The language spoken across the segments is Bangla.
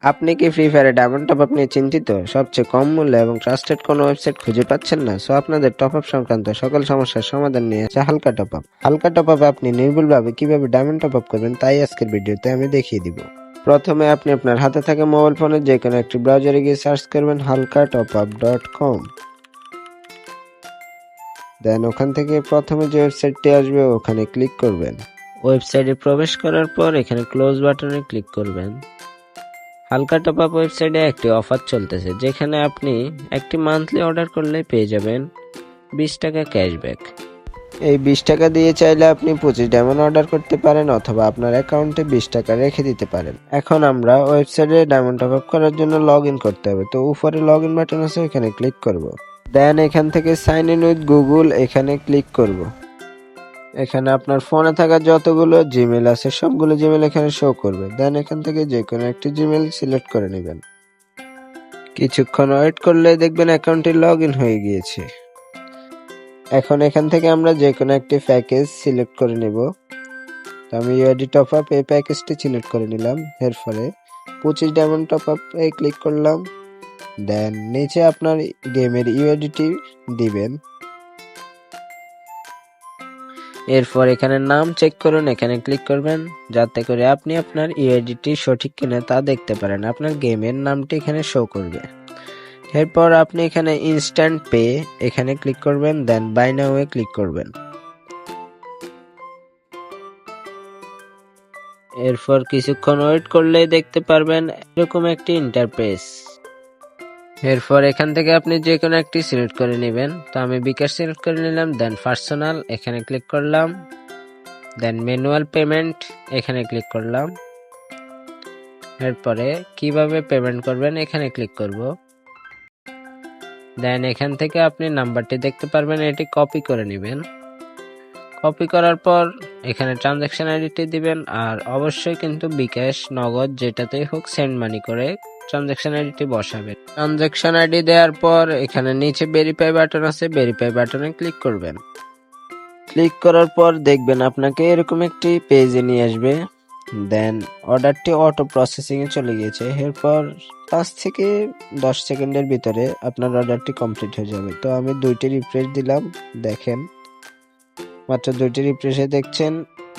আপনি কি ফ্রি ফায়ারে ডায়মন্ড টপ আপ নিয়ে চিন্তিত? সবচেয়ে কম মূল্যে এবং ট্রাস্টেড কোনো ওয়েবসাইট খুঁজে পাচ্ছেন না? সো আপনাদের টপ আপ সংক্রান্ত সকল সমস্যার সমাধান নিয়ে আছে হালকা টপ আপ। হালকা টপ আপে আপনি নির্ভুলভাবে কিভাবে ডায়মন্ড টপ আপ করবেন তাই আজকের ভিডিওতে আমি দেখিয়ে দিব। প্রথমে আপনি আপনার হাতে থাকা মোবাইল ফোনের যে কোনো একটি ব্রাউজারে গিয়ে সার্চ করবেন halkatopUp.com। দেন ওখান থেকে প্রথমে যে ওয়েবসাইটটি আসবে ওখানে ক্লিক করবেন। ওয়েবসাইটে প্রবেশ করার পর এখানে ক্লোজ বাটনে ক্লিক করবেন। হালকা টপ আপ ওয়েবসাইটে একটি অফার চলতেছে, যেখানে আপনি একটি মান্থলি অর্ডার করলে পেয়ে যাবেন 20 টাকা ক্যাশব্যাক। এই 20 টাকা দিয়ে চাইলে আপনি 25 ডায়মন্ড অর্ডার করতে পারেন অথবা আপনার অ্যাকাউন্টে 20 টাকা রেখে দিতে পারেন। এখন আমরা ওয়েবসাইটে ডায়মন্ড টপ আপ করার জন্য লগ ইন করতে হবে, তো উপরে লগ ইন বাটন আছে, এখানে ক্লিক করব। দেন এখান থেকে সাইন ইন উইথ গুগল এখানে ক্লিক করব। এখানে আপনার ফোনে থাকা যতগুলো জিমেল আছে সবগুলো জিমেল এখানে শো করবে। দেন এখান থেকে যে কোনো একটি জিমেল সিলেক্ট করে নেবেন। কিছুক্ষণ ওয়েট করলে দেখবেন অ্যাকাউন্টটি লগ ইন হয়ে গিয়েছে। এখন এখান থেকে আমরা যে কোনো একটি প্যাকেজ সিলেক্ট করে নেব। তো আমি ইউআইডি টপ আপ এই প্যাকেজটি সিলেক্ট করে নিলাম। এরপরে 25 ডায়মন্ড টপ আপ এ ক্লিক করলাম। দেন নিচে আপনার গেমের ইউআইডিটি দিবেন। এরপর এখানে নাম চেক করুন, এখানে ক্লিক করবেন, যাতে করে আপনি আপনার ইউআইডিটি সঠিক কিনা তা দেখতে পারেন। আপনার গেমের নামটি এখানে শো করবে। এরপর আপনি এখানে ইনস্ট্যান্ট পে এখানে ক্লিক করবেন। দেন বাই নাও এ ক্লিক করবেন। এরপর কিছুক্ষণ ওয়েট করলেই দেখতে পারবেন এরকম একটি ইন্টারফেস। এরপর এখান থেকে আপনি যে কোনো একটি সিলেক্ট করে নেবেন। তো আমি বিকাশ সিলেক্ট করে নিলাম। দেন পার্সোনাল এখানে ক্লিক করলাম। দেন ম্যানুয়াল পেমেন্ট এখানে ক্লিক করলাম। এরপরে কিভাবে পেমেন্ট করবেন এখানে ক্লিক করব। দেন এখান থেকে আপনি নাম্বারটি দেখতে পারবেন, এটি কপি করে নেবেন। কপি করার পর এখানে ট্রানজ্যাকশন আইডিটি দিবেন, আর অবশ্যই কিন্তু বিকাশ, নগদ যেটাতেই হোক সেন্ড মানি করে ট্রানজ্যাকশন আইডিটি বসাবেন। ট্রানজ্যাকশন আইডি দেওয়ার পর এখানে নিচে ভেরিফাই বাটন আছে, ভেরিফাই বাটনে ক্লিক করবেন। ক্লিক করার পর দেখবেন আপনাকে এরকম একটি পেজে নিয়ে আসবে। দেন অর্ডারটি অটো প্রসেসিং এ চলে গিয়েছে। এরপর 5 থেকে 10 সেকেন্ডের ভিতরে আপনার অর্ডারটি কমপ্লিট হয়ে যাবে। তো আমি 2টি রিফ্রেশ দিলাম, দেখেন মাত্র 2টি রিফ্রেশে দেখছেন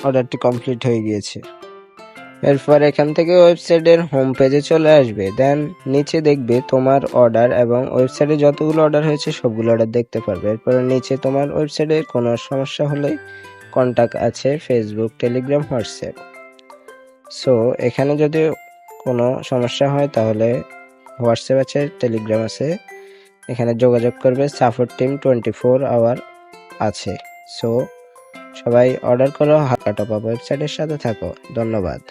অর্ডারটি কমপ্লিট হয়ে গিয়েছে। এরপর এখান থেকে ওয়েবসাইটের হোম পেজে চলে আসবে। দেন নিচে দেখবে তোমার অর্ডার এবং ওয়েবসাইটে যতগুলো অর্ডার হয়েছে সবগুলো অর্ডার দেখতে পারবে। এরপরে নিচে তোমার ওয়েবসাইটে কোনো সমস্যা হলে কন্টাক্ট আছে, ফেসবুক, টেলিগ্রাম, হোয়াটসঅ্যাপ। সো এখানে যদি কোনো সমস্যা হয় তাহলে হোয়াটসঅ্যাপ আছে, টেলিগ্রাম আছে, এখানে যোগাযোগ করবে। সাপোর্ট টিম 24 আওয়ার আছে। সো সবাই অর্ডার করো, হালকা টপ আপ ওয়েবসাইটের সাথে থাকো। ধন্যবাদ।